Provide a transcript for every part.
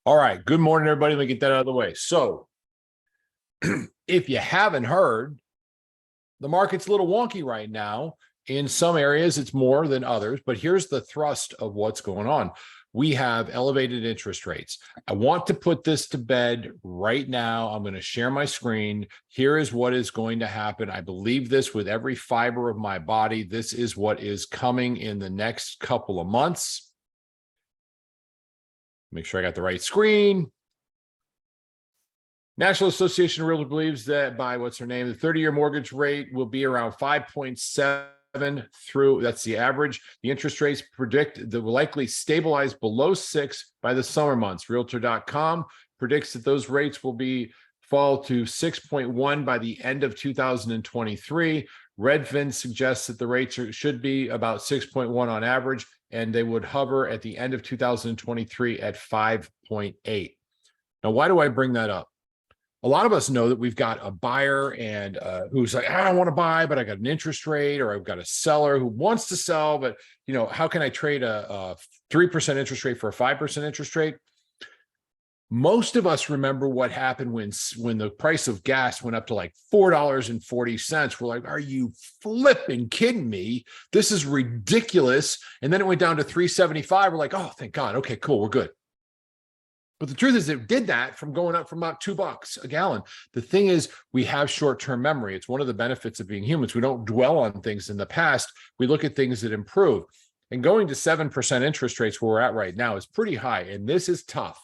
All right. Good morning, everybody. Let me get that out of the way. So, if you haven't heard, the market's a little wonky right now. In some areas, it's more than others, but here's the thrust of what's going on. We have elevated interest rates. I want to put this to bed right now. I'm going to share my screen. Here is what is going to happen. I believe this with every fiber of my body. This is what is coming in the next couple of months. Make sure I got the right screen. National Association of Realtors believes that by the 30-year mortgage rate will be around 5.7 through, that's the average. The interest rates predict that will likely stabilize below 6 by the summer months. Realtor.com predicts that those rates will fall to 6.1 by the end of 2023. Redfin suggests that the rates should be about 6.1 on average, and they would hover at the end of 2023 at 5.8. Now, why do I bring that up? A lot of us know that we've got a buyer and who's like, I don't want to buy, but I got an interest rate, or I've got a seller who wants to sell, but how can I trade a 3% interest rate for a 5% interest rate? Most of us remember what happened when the price of gas went up to like $4.40. We're like, are you flipping kidding me? This is ridiculous. And then it went down to $3.75. We're like, oh, thank God. Okay, cool. We're good. But the truth is it did that from going up from about $2 a gallon. The thing is, we have short-term memory. It's one of the benefits of being humans. We don't dwell on things in the past. We look at things that improve. And going to 7% interest rates where we're at right now is pretty high. And this is tough.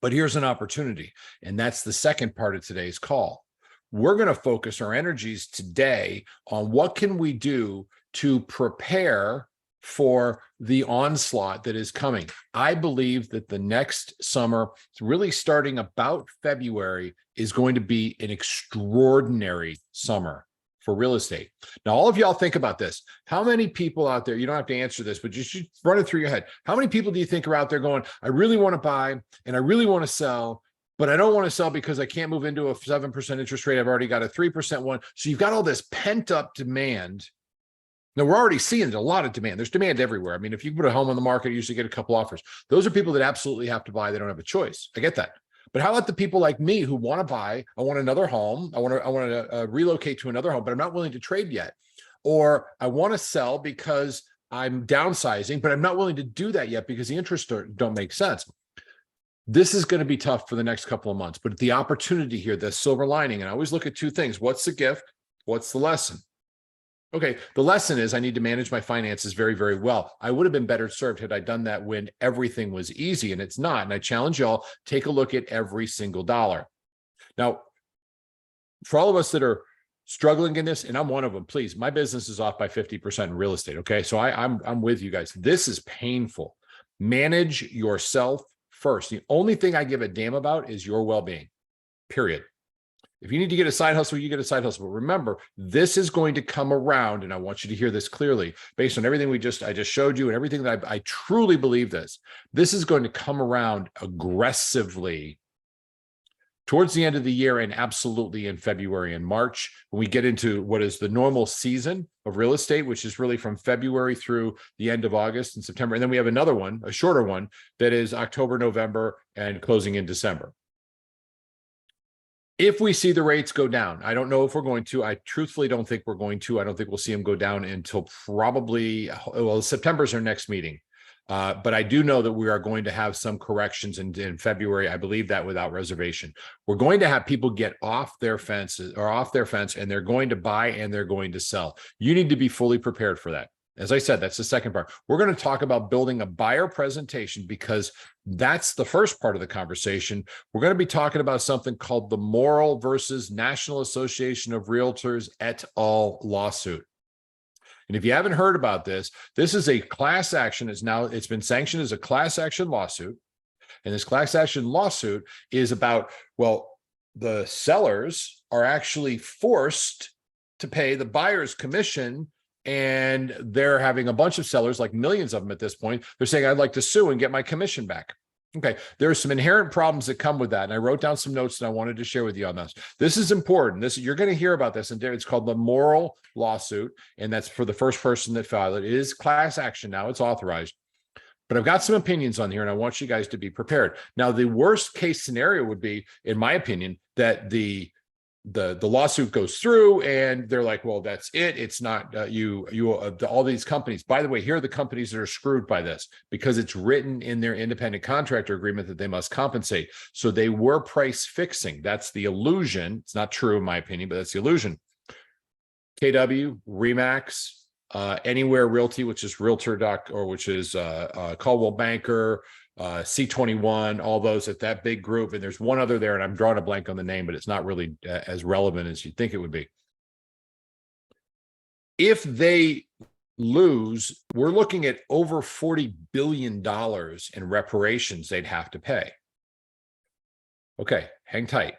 But here's an opportunity. And that's the second part of today's call. We're going to focus our energies today on what can we do to prepare for the onslaught that is coming. I believe that the next summer, really starting about February, is going to be an extraordinary summer for real estate. Now, all of y'all think about this. How many people out there, you don't have to answer this, but just run it through your head. How many people do you think are out there going, I really want to buy and I really want to sell, but I don't want to sell because I can't move into a 7% interest rate. I've already got a 3% one. So you've got all this pent up demand. Now, we're already seeing a lot of demand. There's demand everywhere. I mean, if you put a home on the market, you usually get a couple offers. Those are people that absolutely have to buy. They don't have a choice. I get that. But how about the people like me who want to buy? I want another home. I want to relocate to another home, but I'm not willing to trade yet. Or I want to sell because I'm downsizing, but I'm not willing to do that yet because the interests don't make sense. This is going to be tough for the next couple of months. But the opportunity here, the silver lining, and I always look at two things. What's the gift? What's the lesson? Okay, the lesson is I need to manage my finances very, very well. I would have been better served had I done that when everything was easy, and it's not. And I challenge y'all, take a look at every single dollar. Now, for all of us that are struggling in this, and I'm one of them, please, my business is off by 50% in real estate, okay? So I'm with you guys. This is painful. Manage yourself first. The only thing I give a damn about is your well-being, period. If you need to get a side hustle, you get a side hustle. But remember, this is going to come around, and I want you to hear this clearly, based on everything I just showed you and everything that I truly believe this. This is going to come around aggressively towards the end of the year, and absolutely in February and March, when we get into what is the normal season of real estate, which is really from February through the end of August and September. And then we have another one, a shorter one, that is October, November, and closing in December. If we see the rates go down, I don't know if we're going to. I truthfully don't think we're going to. I don't think we'll see them go down until probably, September's our next meeting. But I do know that we are going to have some corrections in February. I believe that without reservation. We're going to have people get off their fence, and they're going to buy and they're going to sell. You need to be fully prepared for that. As I said, that's the second part. We're going to talk about building a buyer presentation because that's the first part of the conversation. We're going to be talking about something called the Morrill versus National Association of Realtors et al. Lawsuit. And if you haven't heard about this, this is a class action. It's been sanctioned as a class action lawsuit. And this class action lawsuit is about, the sellers are actually forced to pay the buyer's commission. And they're having a bunch of sellers, like millions of them at this point. They're saying, I'd like to sue and get my commission back. Okay, there are some inherent problems that come with that. And I wrote down some notes that I wanted to share with you on this. This is important. You're going to hear about this. And it's called the Morrill lawsuit. And that's for the first person that filed it. It is class action now. It's authorized. But I've got some opinions on here, and I want you guys to be prepared. Now, the worst case scenario would be, in my opinion, that the lawsuit goes through and they're like, well, that's it. It's not all these companies. By the way, here are the companies that are screwed by this because it's written in their independent contractor agreement that they must compensate. So they were price fixing. That's the illusion. It's not true in my opinion, but that's the illusion. KW, Remax, Anywhere Realty, which is which is Coldwell Banker, C21, all those at that big group. And there's one other there, and I'm drawing a blank on the name, but it's not really as relevant as you'd think it would be. If they lose, we're looking at over $40 billion in reparations they'd have to pay. Okay, hang tight.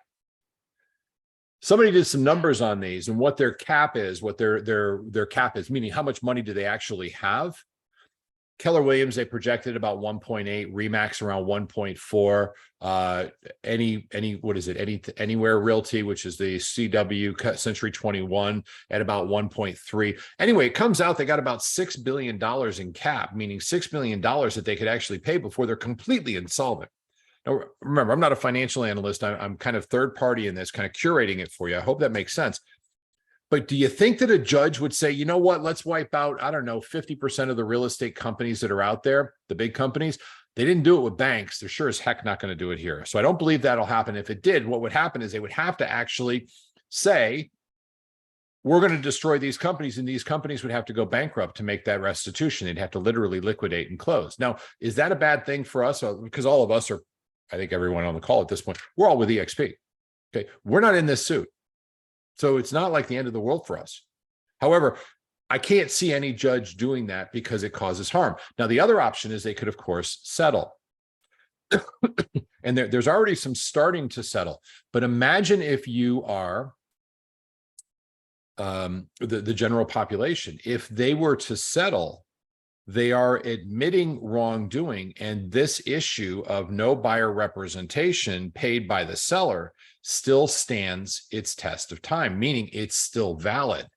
Somebody did some numbers on these and what their cap is, meaning how much money do they actually have. Keller Williams, they projected about 1.8, Remax around 1.4, Anywhere Realty, which is the CW Century 21 at about 1.3. Anyway, it comes out they got about $6 billion in cap, meaning $6 million that they could actually pay before they're completely insolvent. Now, remember, I'm not a financial analyst. I'm kind of third party in this, kind of curating it for you. I hope that makes sense. But do you think that a judge would say, you know what, let's wipe out, 50% of the real estate companies that are out there, the big companies? They didn't do it with banks. They're sure as heck not going to do it here. So I don't believe that'll happen. If it did, what would happen is they would have to actually say, we're going to destroy these companies, and these companies would have to go bankrupt to make that restitution. They'd have to literally liquidate and close. Now, is that a bad thing for us? Because all of us are, I think everyone on the call at this point, we're all with EXP. Okay, we're not in this suit. So it's not like the end of the world for us. However, I can't see any judge doing that because it causes harm. Now, the other option is they could, of course, settle. And there's already some starting to settle. But imagine if you are the general population. If they were to settle, they are admitting wrongdoing, and this issue of no buyer representation paid by the seller still stands its test of time, meaning it's still valid.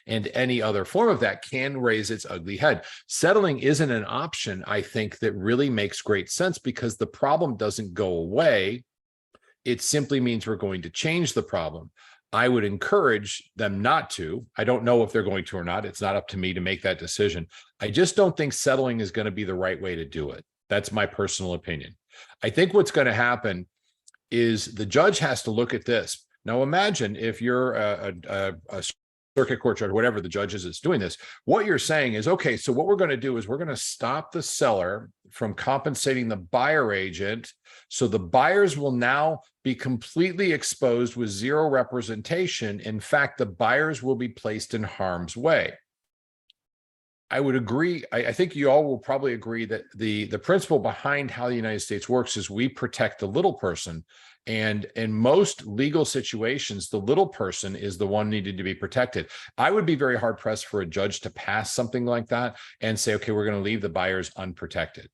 And any other form of that can raise its ugly head. Settling isn't an option, I think, that really makes great sense because the problem doesn't go away. It simply means we're going to change the problem. I would encourage them not to. I don't know if they're going to or not. It's not up to me to make that decision. I just don't think settling is going to be the right way to do it. That's my personal opinion. I think what's going to happen is the judge has to look at this. Now, imagine if you're a circuit court judge, whatever the judge is that's doing this, what you're saying is, okay, so what we're going to do is we're going to stop the seller from compensating the buyer agent. So the buyers will now be completely exposed with zero representation. In fact, the buyers will be placed in harm's way. I would agree. I think you all will probably agree that the principle behind how the United States works is we protect the little person. And in most legal situations, the little person is the one needed to be protected. I would be very hard pressed for a judge to pass something like that and say, okay, we're going to leave the buyers unprotected.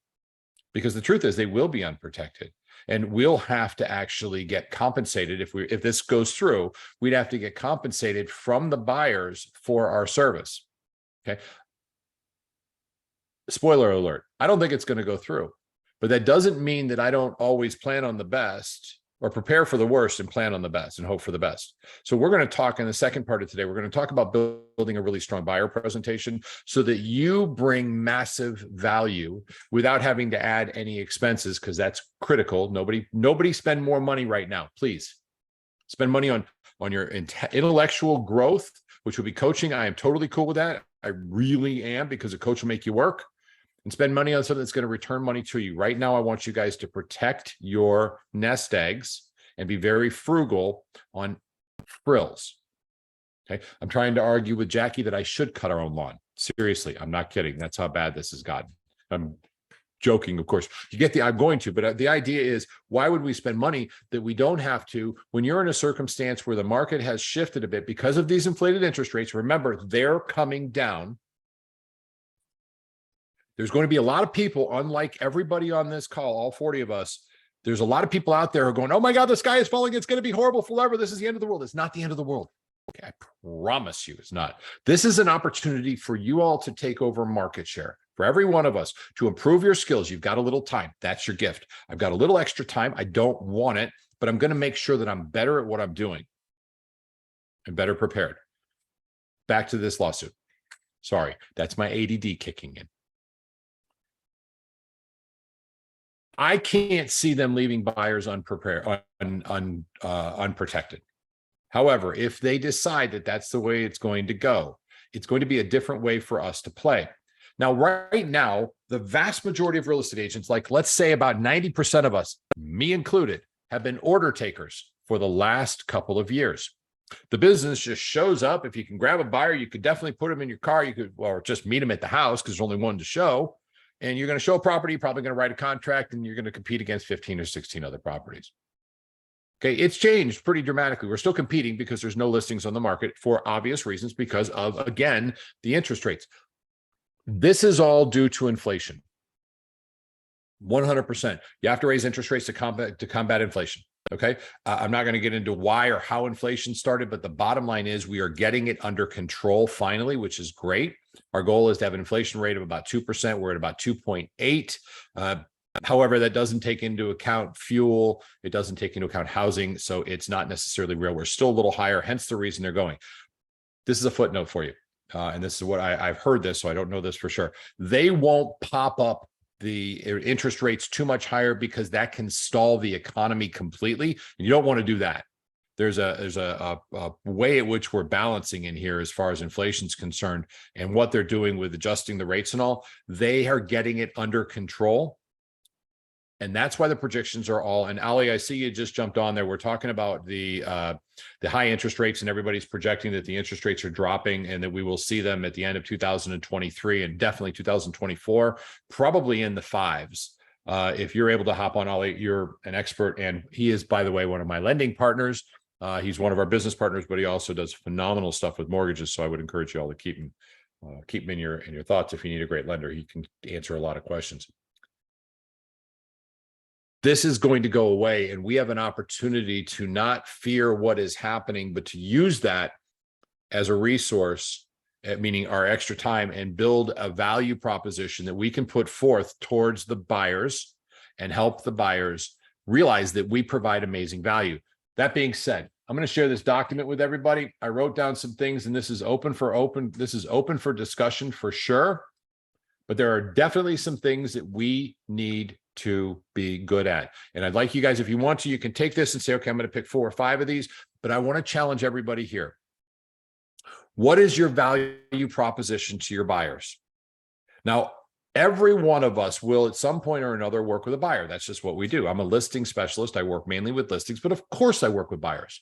Because the truth is they will be unprotected. And we'll have to actually get compensated if this goes through. We'd have to get compensated from the buyers for our service. Okay. Spoiler alert, I don't think it's going to go through, but that doesn't mean that I don't always plan on the best or prepare for the worst and plan on the best and hope for the best. So we're going to talk in the second part of today, we're going to talk about building a really strong buyer presentation so that you bring massive value without having to add any expenses, because that's critical. Nobody spend more money right now. Please spend money on your intellectual growth, which will be coaching. I am totally cool with that. I really am, because a coach will make you work. And spend money on something that's going to return money to you. Right now, I want you guys to protect your nest eggs and be very frugal on frills. Okay. I'm trying to argue with Jackie that I should cut our own lawn. Seriously, I'm not kidding. That's how bad this has gotten. I'm joking, of course. You get I'm going to, but the idea is, why would we spend money that we don't have to when you're in a circumstance where the market has shifted a bit because of these inflated interest rates? Remember, they're coming down. There's going to be a lot of people, unlike everybody on this call, all 40 of us, there's a lot of people out there who are going, oh my God, the sky is falling. It's going to be horrible forever. This is the end of the world. It's not the end of the world. Okay, I promise you it's not. This is an opportunity for you all to take over market share, For every one of us to improve your skills, you've got a little time. That's your gift. I've got a little extra time. I don't want it, but I'm going to make sure that I'm better at what I'm doing and better prepared. Back to this lawsuit. Sorry, that's my ADD kicking in. I can't see them leaving buyers unprepared, unprotected. However, if they decide that that's the way it's going to go, it's going to be a different way for us to play. Now, right now, the vast majority of real estate agents, like let's say about 90% of us, me included, have been order takers for the last couple of years. The business just shows up. If you can grab a buyer, you could definitely put them in your car. You could, or just meet them at the house because there's only one to show. And you're going to show a property, you're probably going to write a contract, and you're going to compete against 15 or 16 other properties. Okay, it's changed pretty dramatically. We're still competing because there's no listings on the market for obvious reasons because of, again, the interest rates. This is all due to inflation. 100%. You have to raise interest rates to combat inflation. Okay, I'm not going to get into why or how inflation started, but the bottom line is we are getting it under control finally, which is great. Our goal is to have an inflation rate of about 2%. We're at about 2.8. However, that doesn't take into account fuel. It doesn't take into account housing. So it's not necessarily real. We're still a little higher, hence the reason they're going. This is a footnote for you. And this is what I've heard this, so I don't know this for sure. They won't pop up the interest rates too much higher because that can stall the economy completely. And you don't want to do that. There's a way at which we're balancing in here as far as inflation's concerned and what they're doing with adjusting the rates and all. They are getting it under control. And that's why the projections are all, and Ali, I see you just jumped on there. We're talking about the high interest rates, and everybody's projecting that the interest rates are dropping and that we will see them at the end of 2023 and definitely 2024, probably in the fives. If you're able to hop on, Ali, you're an expert, and he is, by the way, one of my lending partners. He's one of our business partners, but he also does phenomenal stuff with mortgages. So I would encourage you all to keep him in your thoughts. If you need a great lender, he can answer a lot of questions. This is going to go away, and we have an opportunity to not fear what is happening, but to use that as a resource, meaning our extra time, and build a value proposition that we can put forth towards the buyers and help the buyers realize that we provide amazing value. That being said, I'm going to share this document with everybody. I wrote down some things, and this is open for discussion for sure. But there are definitely some things that we need to be good at. And I'd like you guys, if you want to, you can take this and say, okay, I'm going to pick 4 or 5 of these, but I want to challenge everybody here. What is your value proposition to your buyers? Now, every one of us will at some point or another work with a buyer. That's just what we do. I'm a listing specialist. I work mainly with listings, but of course I work with buyers.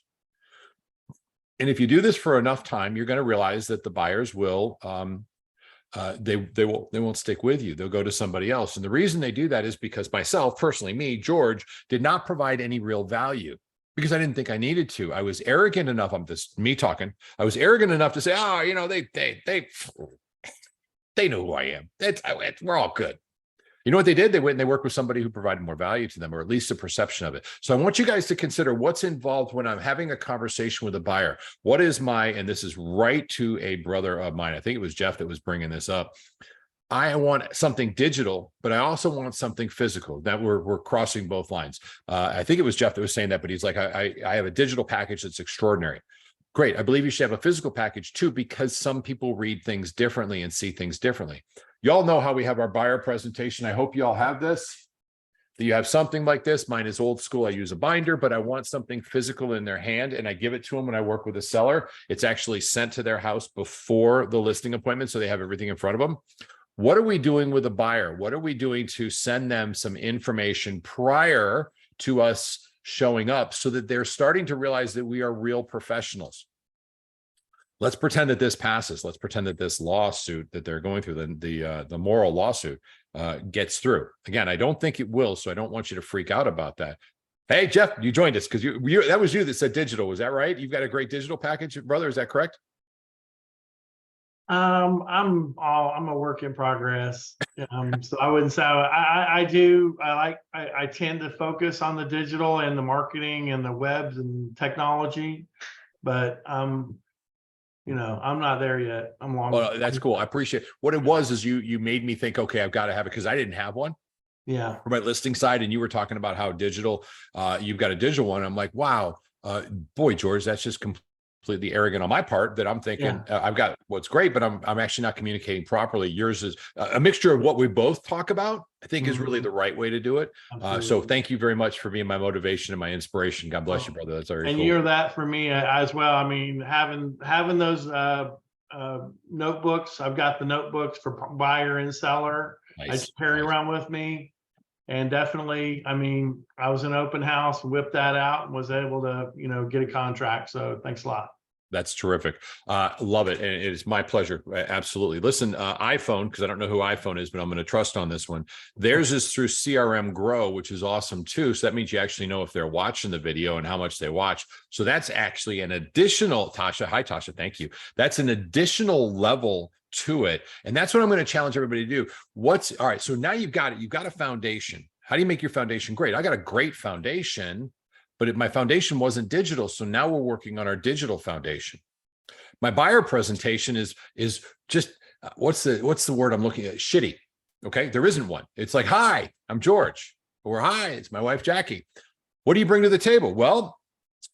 And if you do this for enough time, you're going to realize that the buyers will, they won't stick with you. They'll go to somebody else. And the reason they do that is because myself, personally, me, George, did not provide any real value because I didn't think I needed to. I was arrogant enough. I was arrogant enough to say, oh, you know, they know who I am. We're all good. You know what they did? They went and they worked with somebody who provided more value to them, or at least a perception of it. So I want you guys to consider what's involved when I'm having a conversation with a buyer. What is and this is right to a brother of mine. I think it was Jeff that was bringing this up. I want something digital, but I also want something physical. That we're crossing both lines. I think it was Jeff that was saying that, but he's like, I have a digital package that's extraordinary. Great. I believe you should have a physical package too, because some people read things differently and see things differently. Y'all know how we have our buyer presentation. I hope you all have this, that you have something like this. Mine is old school. I use a binder, but I want something physical in their hand, and I give it to them when I work with a seller. It's actually sent to their house before the listing appointment, so they have everything in front of them. What are we doing with a buyer? What are we doing to send them some information prior to us showing up so that they're starting to realize that we are real professionals? Let's pretend that this passes. Let's pretend that this lawsuit that they're going through, the moral lawsuit, gets through. Again, I don't think it will, so I don't want you to freak out about that. Hey, Jeff, you joined us because that was you that said digital. Was that right? You've got a great digital package, brother. Is that correct? I'm a work in progress. So I wouldn't say I tend to focus on the digital and the marketing and the webs and technology, but I'm not there yet. I'm long. Well, that's cool. I appreciate what it was is you made me think, okay, I've got to have it because I didn't have one Yeah. for my listing side. And you were talking about how digital, you've got a digital one. I'm like, wow, boy, George, that's just completely arrogant on my part that I'm thinking I've got what's great, but I'm actually not communicating properly. Yours is a mixture of what we both talk about, I think is really the right way to do it. So thank you very much for being my motivation and my inspiration. God bless you, brother. That's very and cool. you're that for me as well. I mean, having those notebooks, I've got the notebooks for buyer and seller. I Nice. just carry around with me. And definitely, I mean, I was in open house, whipped that out and was able to, get a contract. So thanks a lot. That's terrific. Love it. And it is my pleasure. Absolutely. Listen, iPhone, because I don't know who iPhone is, but I'm going to trust on this one. Theirs is through CRM Grow, which is awesome too. So that means you actually know if they're watching the video and how much they watch. So that's actually an additional, Tasha. Hi, Tasha. Thank you. That's an additional level to it. And that's what I'm going to challenge everybody to do. All right. So now you've got it. You've got a foundation. How do you make your foundation great? I got a great foundation, but my foundation wasn't digital. So now we're working on our digital foundation. My buyer presentation is just, what's the word I'm looking at? Shitty. Okay. There isn't one. It's like, hi, I'm George, or hi, it's my wife, Jackie. What do you bring to the table? Well,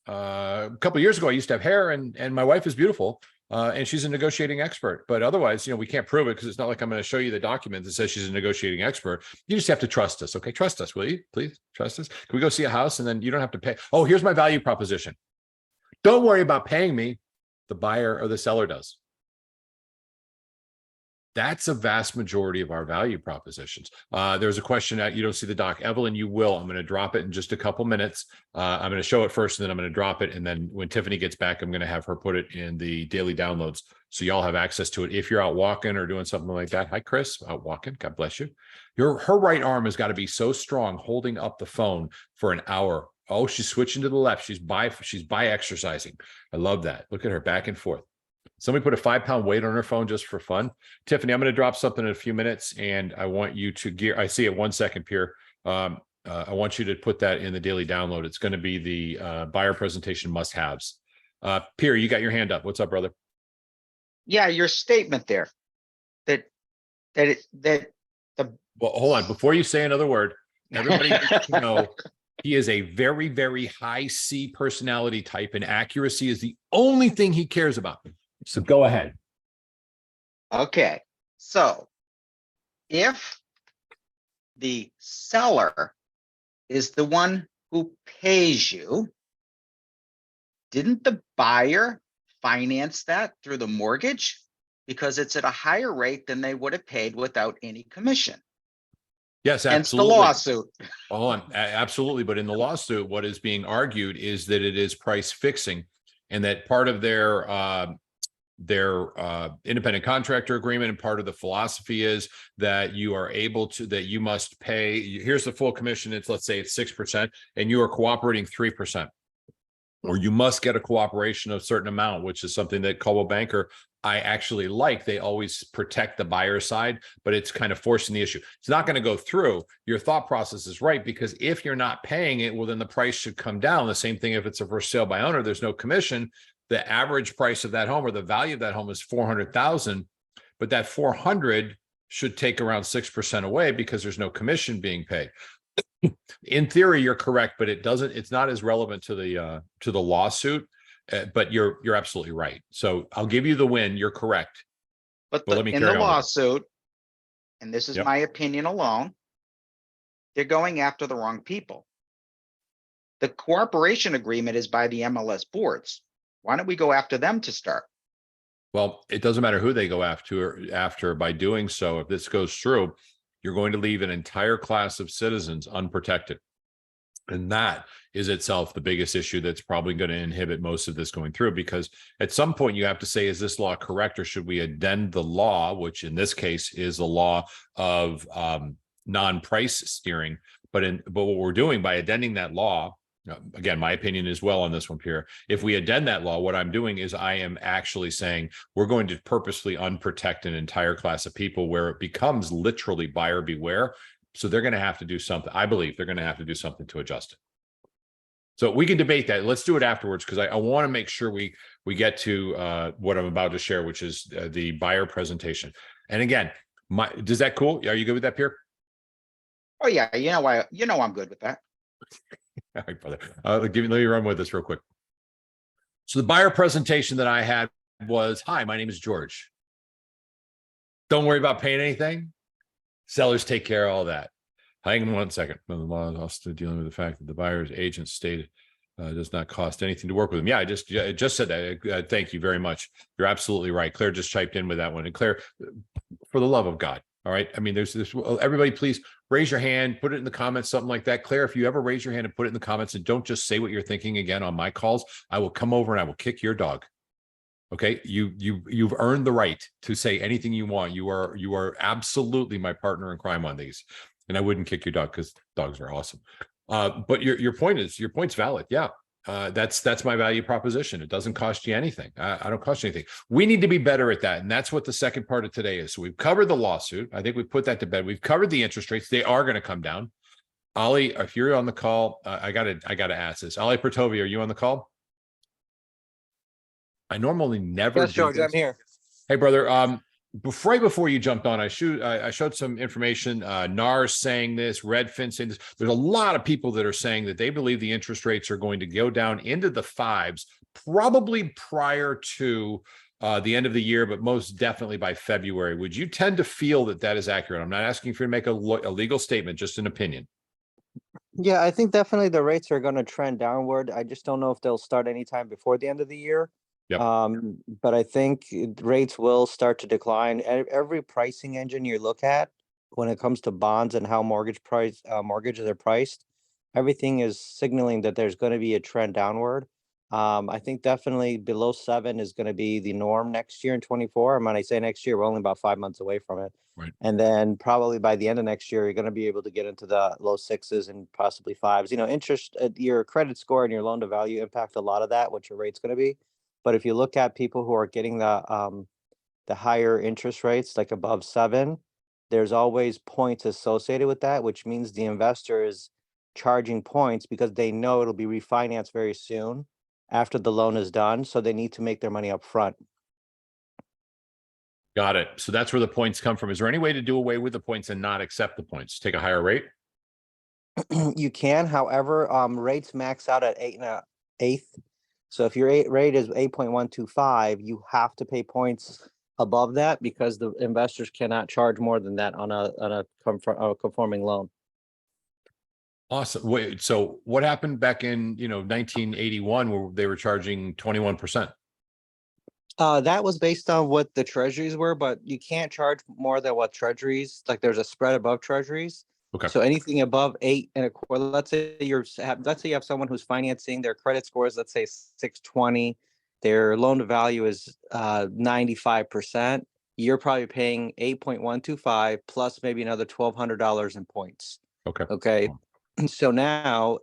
a couple of years ago, I used to have hair and my wife is beautiful. And she's a negotiating expert, but otherwise, we can't prove it because it's not like I'm going to show you the document that says she's a negotiating expert. You just have to trust us. Okay. Trust us. Will you please trust us? Can we go see a house and then you don't have to pay? Oh, here's my value proposition. Don't worry about paying me. The buyer or the seller does. That's a vast majority of our value propositions. There's a question that you don't see the doc. Evelyn, you will. I'm going to drop it in just a couple minutes. I'm going to show it first, and then I'm going to drop it. And then when Tiffany gets back, I'm going to have her put it in the daily downloads. So y'all have access to it. If you're out walking or doing something like that. Hi, Chris, out walking. God bless you. Her right arm has got to be so strong holding up the phone for an hour. Oh, she's switching to the left. She's by exercising. I love that. Look at her back and forth. Somebody put a 5-pound weight on her phone just for fun. Tiffany, I'm going to drop something in a few minutes, and I want you to I see it 1 second, Pierre. I want you to put that in the daily download. It's going to be the buyer presentation must-haves. Pierre, you got your hand up. What's up, brother? Yeah, your statement there well, hold on. Before you say another word, everybody needs to know he is a very, very high C personality type, and accuracy is the only thing he cares about. So go ahead. Okay, so if the seller is the one who pays you, didn't the buyer finance that through the mortgage? Because it's at a higher rate than they would have paid without any commission. Yes, Hence the absolutely. lawsuit. Hold on, absolutely. But in the lawsuit, what is being argued is that it is price fixing, and that part of their independent contractor agreement and part of the philosophy is that you must pay. Here's the full commission. Let's say it's 6%, and you are cooperating 3%, or you must get a cooperation of a certain amount, which is something that Coldwell Banker I actually like. They always protect the buyer side, but it's kind of forcing the issue. It's not going to go through. Your thought process is right, because if you're not paying it, well, then the price should come down. The same thing if it's a for sale by owner, there's no commission. The average price of that home or the value of that home is $400,000, but that 400 should take around 6% away because there's no commission being paid. In theory, you're correct, but it's not as relevant to the lawsuit. But you're absolutely right. So I'll give you the win. You're correct. But let me in carry the on. lawsuit, and this is Yep. my opinion alone, they're going after the wrong people. The cooperation agreement is by the MLS boards. Why don't we go after them to start? Well, it doesn't matter who they go after. By doing so, if this goes through, you're going to leave an entire class of citizens unprotected. And that is itself the biggest issue that's probably going to inhibit most of this going through, because at some point you have to say, is this law correct, or should we addend the law, which in this case is the law of non-price steering. But what we're doing by addending that law, again, my opinion is well on this one, Pierre. If we addend that law, what I'm doing is I am actually saying we're going to purposely unprotect an entire class of people where it becomes literally buyer beware. So they're going to have to do something. I believe they're going to have to do something to adjust it. So we can debate that. Let's do it afterwards, because I want to make sure we we get to what I'm about to share, which is the buyer presentation. And again, does that cool? Are you good with that, Pierre? Oh, yeah, you know why, you know I'm good with that. All right, brother. Let me run with this real quick. So the buyer presentation that I had was, hi, my name is George. Don't worry about paying anything. Sellers take care of all that. Hang on 1 second. The law is also dealing with the fact that the buyer's agent stated does not cost anything to work with them. Yeah, I just said that. Thank you very much. You're absolutely right. Claire just chimed in with that one. And Claire, for the love of God, all right. I mean, there's this. Everybody, please raise your hand, put it in the comments, something like that. Claire, if you ever raise your hand and put it in the comments, and don't just say what you're thinking again on my calls, I will come over and I will kick your dog. Okay, you've earned the right to say anything you want. You are absolutely my partner in crime on these, and I wouldn't kick your dog because dogs are awesome. But your point's valid. Yeah, that's my value proposition. It doesn't cost you anything. I don't cost you anything. We need to be better at that, and that's what the second part of today is. So we've covered the lawsuit. I think we've put that to bed. We've covered the interest rates. They are going to come down. Ali, if you're on the call, I gotta ask this. Ali Pertovi, are you on the call? I normally never. Yes, George, I'm here. Hey, brother. Right before you jumped on, I showed some information. NARS saying this, Redfin saying this. There's a lot of people that are saying that they believe the interest rates are going to go down into the 5s, probably prior to the end of the year, but most definitely by February. Would you tend to feel that that is accurate? I'm not asking for you to make a legal statement, just an opinion. Yeah, I think definitely the rates are going to trend downward. I just don't know if they'll start anytime before the end of the year. Yep. But I think rates will start to decline. Every pricing engine you look at when it comes to bonds and how mortgages are priced, everything is signaling that there's going to be a trend downward. I think definitely below 7 is going to be the norm next year in 24. And when I say next year, we're only about 5 months away from it. Right. And then probably by the end of next year, you're going to be able to get into the low 6s and possibly 5s. You know, interest, your credit score and your loan to value impact a lot of that, what your rate's going to be. But if you look at people who are getting the higher interest rates, like above 7, there's always points associated with that, which means the investor is charging points because they know it'll be refinanced very soon after the loan is done. So they need to make their money up front. Got it. So that's where the points come from. Is there any way to do away with the points and not accept the points? Take a higher rate? You can, however, rates max out at 8 1/8. So if your rate is 8.125, you have to pay points above that because the investors cannot charge more than that on a conforming loan. Awesome. Wait, so what happened back in 1981 where they were charging 21%? That was based on what the treasuries were, but you can't charge more than what treasuries, like there's a spread above treasuries. Okay. So anything above 8 1/4, let's say you have someone who's financing, their credit score is, let's say 620, their loan to value is 95%. You're probably paying 8.125 plus maybe another $1,200 in points. Okay. Okay. So now,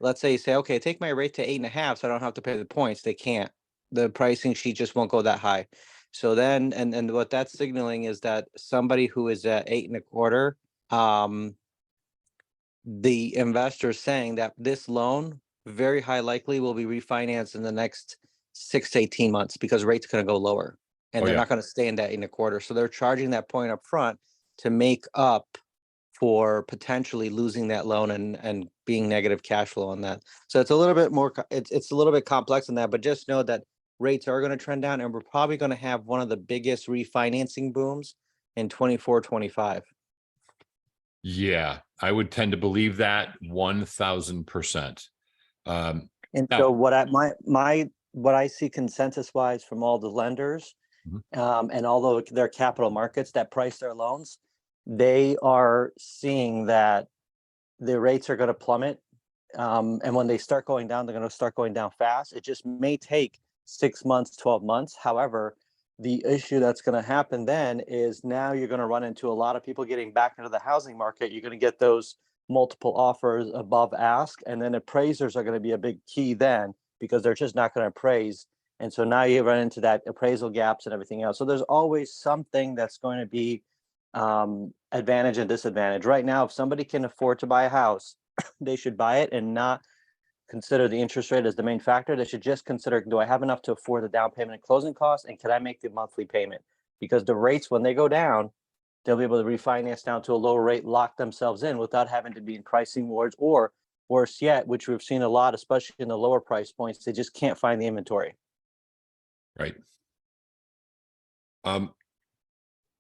let's say you say, okay, take my rate to 8 1/2, so I don't have to pay the points. They can't. The pricing sheet just won't go that high. So then, and what that's signaling is that somebody who is at 8 1/4, the investor is saying that this loan very high likely will be refinanced in the next 6 to 18 months because rates going to go lower and they're not going to stay in that 8 1/4. So they're charging that point up front to make up for potentially losing that loan and being negative cash flow on that. So it's a little bit more, it's a little bit complex than that, but just know that rates are going to trend down and we're probably going to have one of the biggest refinancing booms in 24, 25. Yeah, I would tend to believe that 1000%. And now- so what I see consensus wise from all the lenders, and although their capital markets that price their loans, they are seeing that the rates are going to plummet. And when they start going down, they're going to start going down fast. It just may take 6 months, 12 months. However, the issue that's going to happen then is now you're going to run into a lot of people getting back into the housing market. You're going to get those multiple offers above ask, and then appraisers are going to be a big key then because they're just not going to appraise. And so now you run into that appraisal gaps and everything else. So there's always something that's going to be advantage and disadvantage. Right now, if somebody can afford to buy a house, they should buy it and not consider the interest rate as the main factor. They should just consider, do I have enough to afford the down payment and closing costs? And can I make the monthly payment? Because the rates, when they go down, they'll be able to refinance down to a lower rate, lock themselves in without having to be in pricing wars, or worse yet, which we've seen a lot, especially in the lower price points, they just can't find the inventory. Right.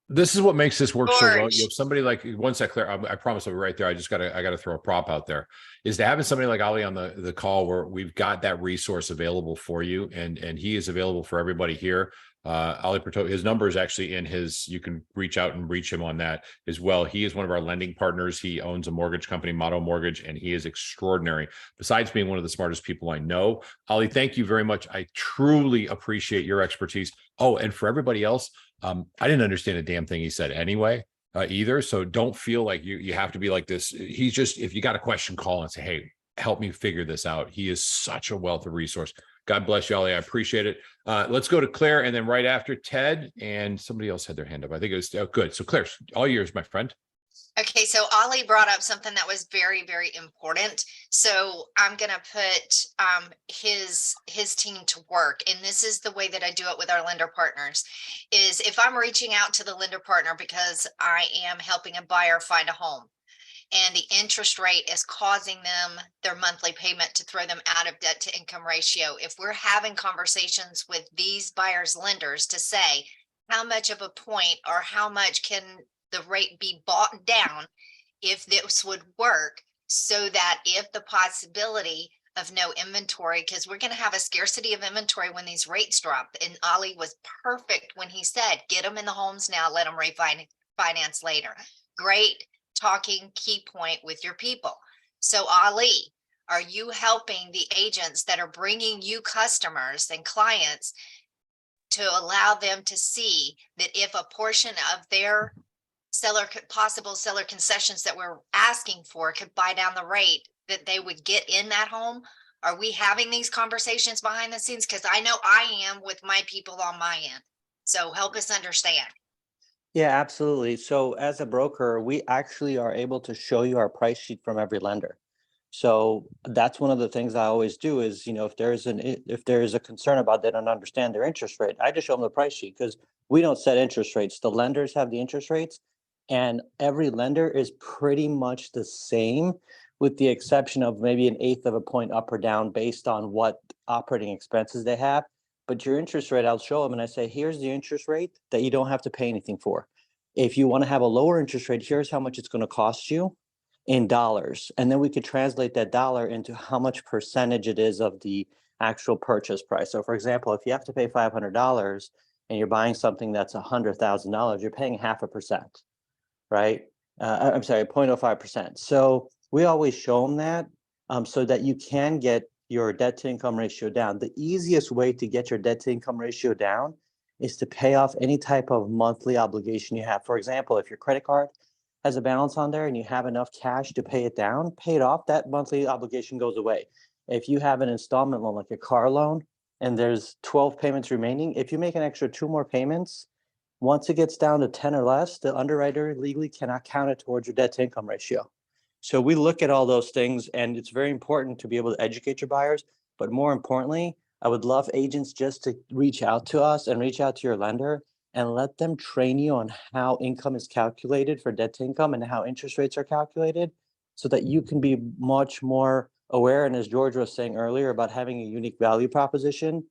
This is what makes this work so well. George. You have somebody like, one sec, Claire, I promise I'll be right there. I gotta throw a prop out there, is to having somebody like Ali on the call where we've got that resource available for you, and he is available for everybody here. Ali Perto, his number is actually in his, you can reach out and reach him on that as well. He is one of our lending partners. He owns a mortgage company, Motto Mortgage, and he is extraordinary. Besides being one of the smartest people I know, Ali, thank you very much. I truly appreciate your expertise. Oh, and for everybody else, I didn't understand a damn thing he said anyway, either. So don't feel like you have to be like this. He's just, if you got a question, call and say, hey, help me figure this out. He is such a wealth of resource. God bless you, Ali. I appreciate it. Let's go to Claire, and then right after Ted, and somebody else had their hand up. I think it was good. So Claire, all yours, my friend. Okay, so Ollie brought up something that was very, very important. So I'm gonna put his team to work, and this is the way that I do it with our lender partners. Is if I'm reaching out to the lender partner because I am helping a buyer find a home, and the interest rate is causing them their monthly payment to throw them out of debt to income ratio. If we're having conversations with these buyers lenders to say how much of a point or how much can the rate be bought down if this would work, so that if the possibility of no inventory, because we're going to have a scarcity of inventory when these rates drop. And Ali was perfect when he said, get them in the homes now, let them refinance later. Great talking key point with your people. So Ali, are you helping the agents that are bringing you customers and clients to allow them to see that if a portion of their possible seller concessions that we're asking for could buy down the rate, that they would get in that home? Are we having these conversations behind the scenes? Because I know I am with my people on my end. So help us understand. Yeah, absolutely. So as a broker, we actually are able to show you our price sheet from every lender. So that's one of the things I always do is, if there's a concern about they don't understand their interest rate, I just show them the price sheet, because we don't set interest rates. The lenders have the interest rates, and every lender is pretty much the same, with the exception of maybe an eighth of a point up or down based on what operating expenses they have. But your interest rate, I'll show them and I say, here's the interest rate that you don't have to pay anything for. If you want to have a lower interest rate, here's how much it's going to cost you in dollars. And then we could translate that dollar into how much percentage it is of the actual purchase price. So for example, if you have to pay $500 and you're buying something that's $100,000, you're paying 0.5%, right? I'm sorry, 0.05%. So we always show them that so that you can get your debt to income ratio down. The easiest way to get your debt to income ratio down is to pay off any type of monthly obligation you have. For example, if your credit card has a balance on there and you have enough cash to pay it down, pay it off, that monthly obligation goes away. If you have an installment loan, like a car loan, and there's 12 payments remaining, if you make an extra 2 more payments, once it gets down to 10 or less, the underwriter legally cannot count it towards your debt to income ratio. So we look at all those things, and it's very important to be able to educate your buyers. But more importantly, I would love agents just to reach out to us and reach out to your lender and let them train you on how income is calculated for debt to income and how interest rates are calculated, so that you can be much more aware. And as George was saying earlier about having a unique value proposition,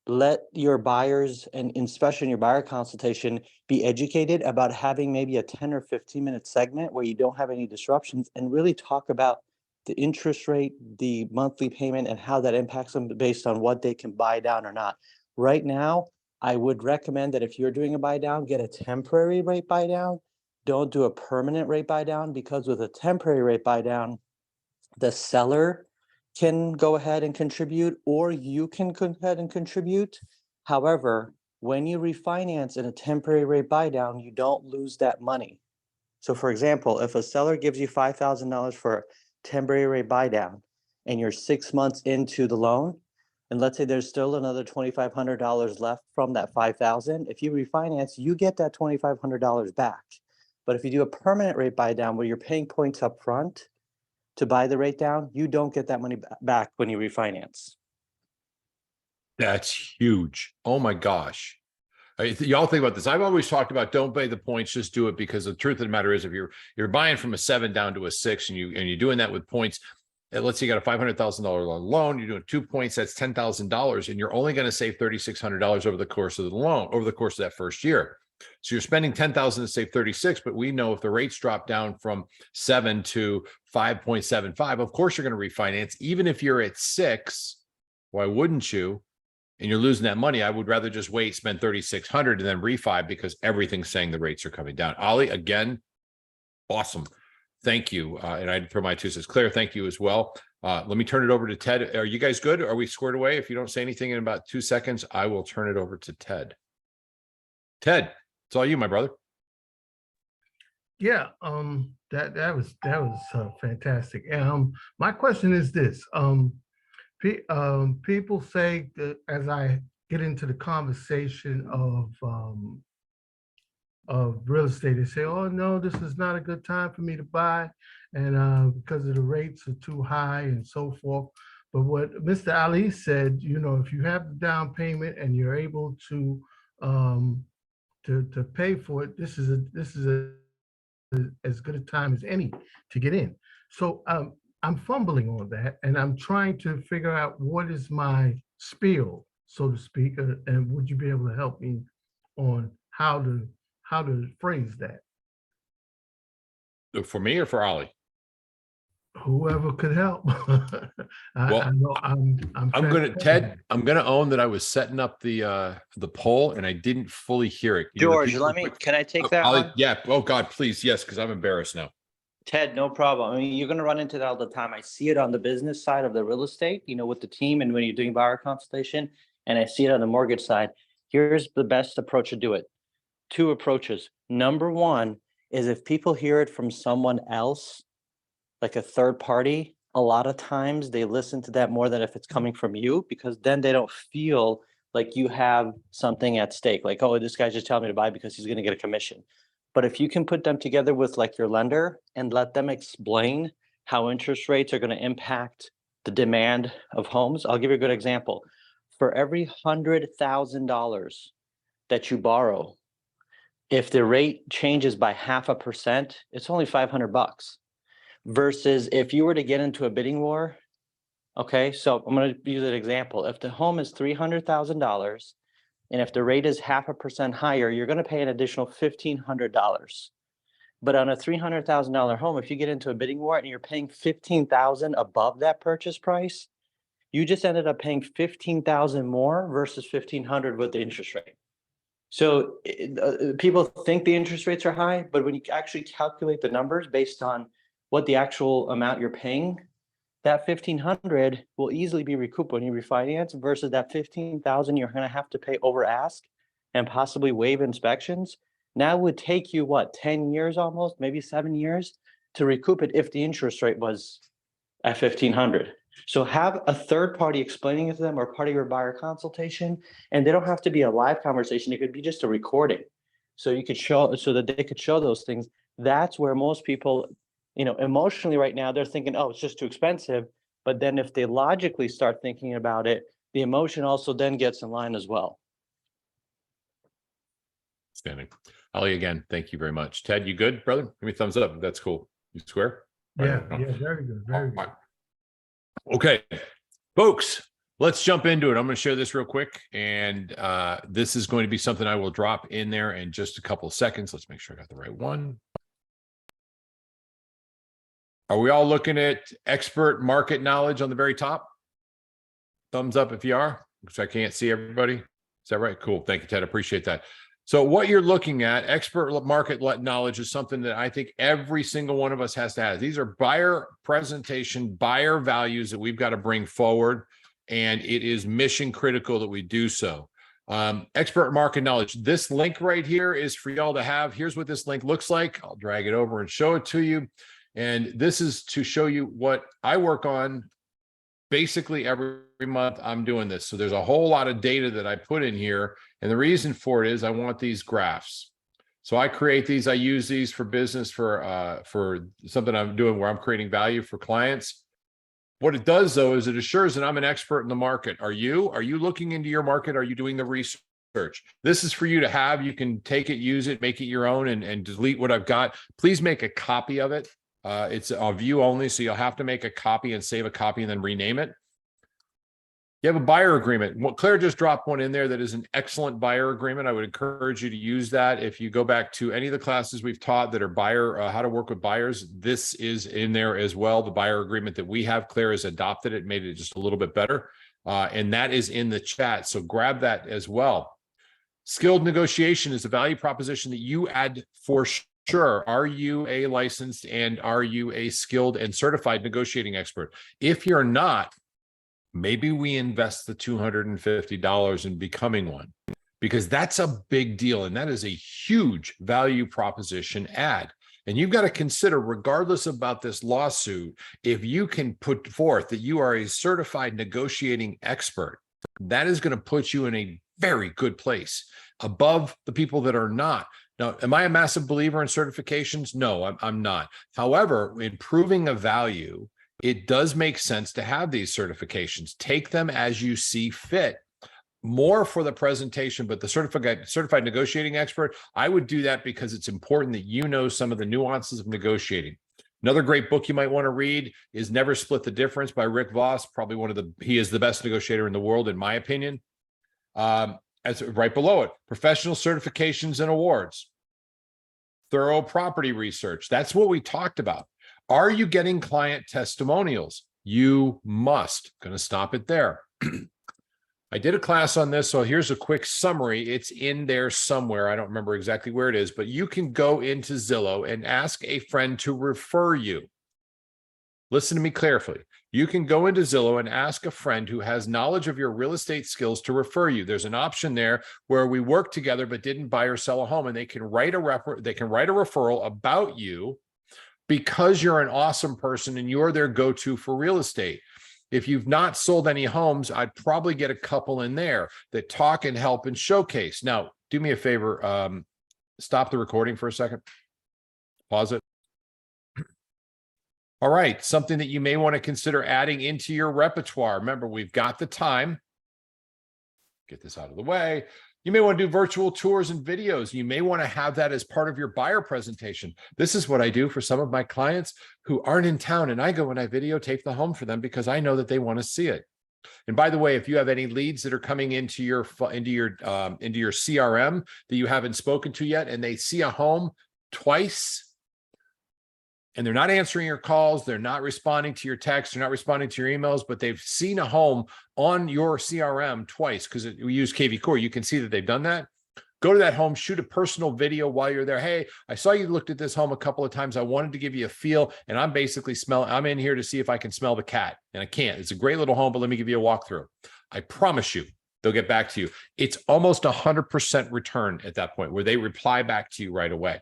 let your buyers, and especially in your buyer consultation, be educated about having maybe a 10 or 15-minute segment where you don't have any disruptions, and really talk about the interest rate, the monthly payment, and how that impacts them based on what they can buy down or not. Right now, I would recommend that if you're doing a buy down, get a temporary rate buy down. Don't do a permanent rate buy down, because with a temporary rate buy down, the seller can go ahead and contribute, or you can go ahead and contribute. However, when you refinance in a temporary rate buy down, you don't lose that money. So for example, if a seller gives you $5,000 for a temporary rate buy down and you're 6 months into the loan, and let's say there's still another $2,500 left from that $5,000, if you refinance, you get that $2,500 back. But if you do a permanent rate buy down where you're paying points up front, to buy the rate down, you don't get that money back when you refinance. That's huge. Oh my gosh. Y'all think about this. I've always talked about don't pay the points, just do it, because the truth of the matter is if you're buying from a 7 down to a 6 and you're doing that with points, let's say you got a $500,000 loan, you're doing 2 points, that's $10,000, and you're only going to save $3,600 over the course of the loan, over the course of that first year. So you're spending 10,000 to save 36, but we know if the rates drop down from 7 to 5.75, of course you're going to refinance. Even if you're at 6, why wouldn't you? And you're losing that money. I would rather just wait, spend 3,600 and then refi, because everything's saying the rates are coming down. Ollie, again, awesome. Thank you. And I throw my 2 cents. Claire, thank you as well. Let me turn it over to Ted. Are you guys good? Are we squared away? If you don't say anything in about 2 seconds, I will turn it over to Ted. Ted, it's all you, my brother. Yeah, that was fantastic. My question is this: people say that as I get into the conversation of real estate, they say, "Oh no, this is not a good time for me to buy, and because of the rates are too high and so forth." But what Mr. Ali said, you know, if you have the down payment and you're able to pay for it, this is as good a time as any to get in. So I'm fumbling on that, and I'm trying to figure out what is my spiel, so to speak, and would you be able to help me on how to phrase that? For me or for Ollie? Whoever could help. Well, I know I'm Ted, I'm gonna own that I was setting up the poll and I didn't fully hear it. You know, the George, people- can I take that Ollie, one? yeah. Oh God, please. Yes. Cause I'm embarrassed now. Ted, no problem. I mean, you're going to run into that all the time. I see it on the business side of the real estate, you know, with the team and when you're doing buyer consultation, and I see it on the mortgage side. Here's the best approach to do it. 2 approaches. Number 1 is if people hear it from someone else, like a third party, a lot of times they listen to that more than if it's coming from you, because then they don't feel like you have something at stake. Like, oh, this guy's just telling me to buy because he's going to get a commission. But if you can put them together with like your lender and let them explain how interest rates are going to impact the demand of homes. I'll give you a good example. For every $100,000 that you borrow, if the rate changes by 0.5%, it's only $500. Versus if you were to get into a bidding war, okay, so I'm going to use an example. If the home is $300,000, and if the rate is 0.5% higher, you're going to pay an additional $1,500. But on a $300,000 home, if you get into a bidding war and you're paying $15,000 above that purchase price, you just ended up paying $15,000 more versus $1,500 with the interest rate. So people think the interest rates are high, but when you actually calculate the numbers based on what the actual amount you're paying, that $1,500 will easily be recouped when you refinance versus that $15,000 you're going to have to pay over ask and possibly waive inspections. Now it would take you, what, 10 years almost, maybe 7 years to recoup it if the interest rate was at $1,500. So have a third party explaining it to them or part of your buyer consultation, and they don't have to be a live conversation. It could be just a recording. So you could show, so that they could show those things. That's where most people, you know, emotionally right now, they're thinking, oh, it's just too expensive. But then if they logically start thinking about it, the emotion also then gets in line as well. Standing. Ollie, again, thank you very much. Ted, you good, brother? Give me a thumbs up. That's cool. You square? Yeah, Right. yeah, very good, very good. Okay, folks, let's jump into it. I'm going to share this real quick, and this is going to be something I will drop in there in just a couple of seconds. Let's make sure I got the right one. Are we all looking at expert market knowledge on the very top? Thumbs up if you are, because I can't see everybody. Is that right? Cool. Thank you, Ted. Appreciate that. So what you're looking at, expert market knowledge, is something that I think every single one of us has to have. These are buyer presentation, buyer values that we've got to bring forward, and it is mission critical that we do so. Expert market knowledge. This link right here is for y'all to have. Here's what this link looks like. I'll drag it over and show it to you. And this is to show you what I work on. Basically every month I'm doing this. So there's a whole lot of data that I put in here. And the reason for it is I want these graphs. So I create these, I use these for business for something I'm doing where I'm creating value for clients. What it does though, is it assures that I'm an expert in the market. Are you looking into your market? Are you doing the research? This is for you to have. You can take it, use it, make it your own, and delete what I've got. Please make a copy of it. It's a view only, so you'll have to make a copy and save a copy and then rename it. You have a buyer agreement. Well, Claire just dropped one in there that is an excellent buyer agreement. I would encourage you to use that. If you go back to any of the classes we've taught that are buyer, how to work with buyers, this is in there as well. The buyer agreement that we have, Claire has adopted it, made it just a little bit better. And that is in the chat. So grab that as well. Skilled negotiation is a value proposition that you add for sure. Are you a licensed and are you a skilled and certified negotiating expert? If you're not, maybe we invest the $250 in becoming one, because that's a big deal. And that is a huge value proposition add. And you've got to consider, regardless about this lawsuit, if you can put forth that you are a certified negotiating expert, that is going to put you in a very good place above the people that are not. Now, am I a massive believer in certifications? No, I'm not. However, in proving a value, it does make sense to have these certifications. Take them as you see fit. More for the presentation, but the certified negotiating expert, I would do that because it's important that you know some of the nuances of negotiating. Another great book you might want to read is Never Split the Difference by Rick Voss. Probably he is the best negotiator in the world, in my opinion. As right below it, professional certifications and awards, thorough property research. That's what we talked about. Are you getting client testimonials? You must. Going to stop it there. I did a class on this, so here's a quick summary. It's in there somewhere. I don't remember exactly where it is, but you can go into Zillow and ask a friend to refer you. Listen to me carefully. You can go into Zillow and ask a friend who has knowledge of your real estate skills to refer you. There's an option there where we worked together but didn't buy or sell a home, and they can write a referral about you because you're an awesome person and you're their go-to for real estate. If you've not sold any homes, I'd probably get a couple in there that talk and help and showcase. Now, do me a favor, stop the recording for a second. Pause it. All right, something that you may want to consider adding into your repertoire. Remember, we've got the time. Get this out of the way. You may want to do virtual tours and videos. You may want to have that as part of your buyer presentation. This is what I do for some of my clients who aren't in town, and I go and I videotape the home for them because I know that they want to see it. And by the way, if you have any leads that are coming into your CRM that you haven't spoken to yet, and they see a home twice, and they're not answering your calls, they're not responding to your texts, they're not responding to your emails, but they've seen a home on your CRM twice, because we use KV Core, you can see that they've done that. Go to that home, shoot a personal video while you're there. Hey, I saw you looked at this home a couple of times. I wanted to give you a feel, and I'm basically I'm in here to see if I can smell the cat, and I can't. It's a great little home, but let me give you a walkthrough. I promise you, they'll get back to you. It's almost 100% return at that point where they reply back to you right away.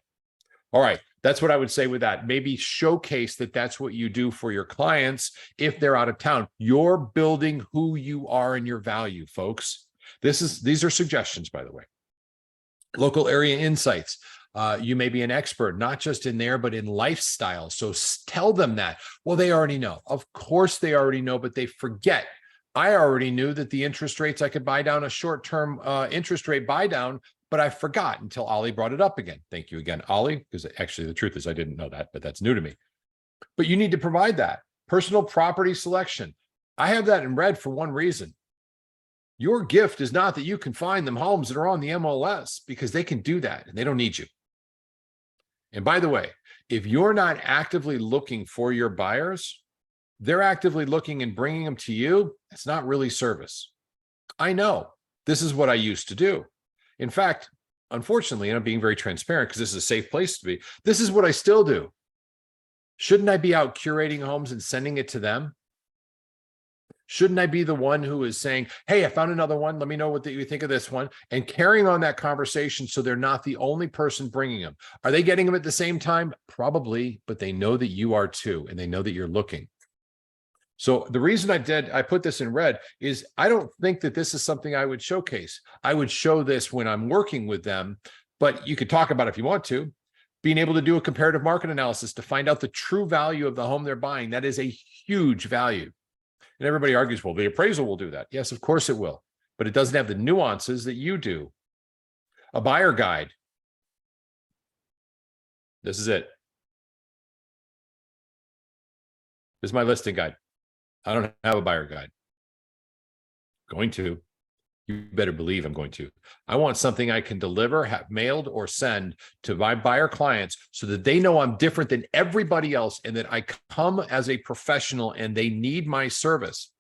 All right. That's what I would say with that. Maybe showcase that that's what you do for your clients if they're out of town. You're building who you are and your value, folks. These are suggestions, by the way. Local area insights. You may be an expert, not just in there, but in lifestyle. So tell them that. Well, they already know. Of course they already know, but they forget. I already knew that the interest rates, I could buy down a short-term interest rate buy down, but I forgot until Ollie brought it up again. Thank you again, Ollie, because actually the truth is I didn't know that, but that's new to me. But you need to provide that. Personal property selection. I have that in red for one reason. Your gift is not that you can find them homes that are on the MLS, because they can do that and they don't need you. And by the way, if you're not actively looking for your buyers, they're actively looking and bringing them to you. It's not really service. I know this is what I used to do. In fact, unfortunately, and I'm being very transparent because this is a safe place to be, this is what I still do. Shouldn't I be out curating homes and sending it to them? Shouldn't I be the one who is saying, hey, I found another one. Let me know what you think of this one, and carrying on that conversation so they're not the only person bringing them. Are they getting them at the same time? Probably, but they know that you are too, and they know that you're looking. So the reason I put this in red is I don't think that this is something I would showcase. I would show this when I'm working with them, But you could talk about, if you want to, being able to do a comparative market analysis to find out the true value of the home they're buying. That is a huge value. And everybody argues, well, the appraisal will do that. Yes, of course it will, but it doesn't have the nuances that you do. A buyer guide. This is it. This is my listing guide. I don't have a buyer guide. Going to. You better believe I'm going to. I want something I can deliver, have mailed, or send to my buyer clients so that they know I'm different than everybody else and that I come as a professional and they need my service.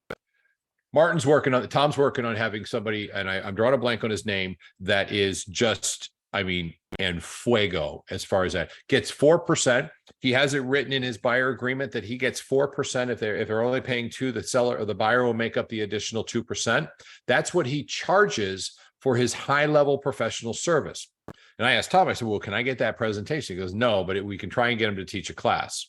Tom's working on having somebody, and I'm drawing a blank on his name, that is just, and fuego as far as that. Gets 4%. He has it written in his buyer agreement that he gets 4%. If they're only paying 2%, the seller or the buyer will make up the additional 2%. That's what he charges for his high-level professional service. And I asked Tom, I said, well, can I get that presentation? He goes, no, but we can try and get him to teach a class.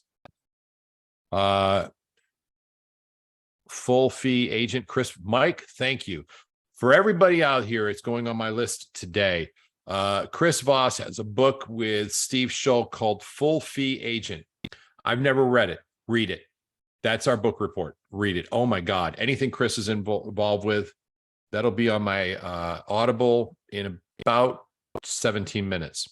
Full fee agent, Mike, thank you. For everybody out here, it's going on my list today. Chris Voss has a book with Steve Schultz called Full Fee Agent. I've never read it. Read it. That's our book report. Read it. Oh my God. Anything Chris is involved with, that'll be on my Audible in about 17 minutes.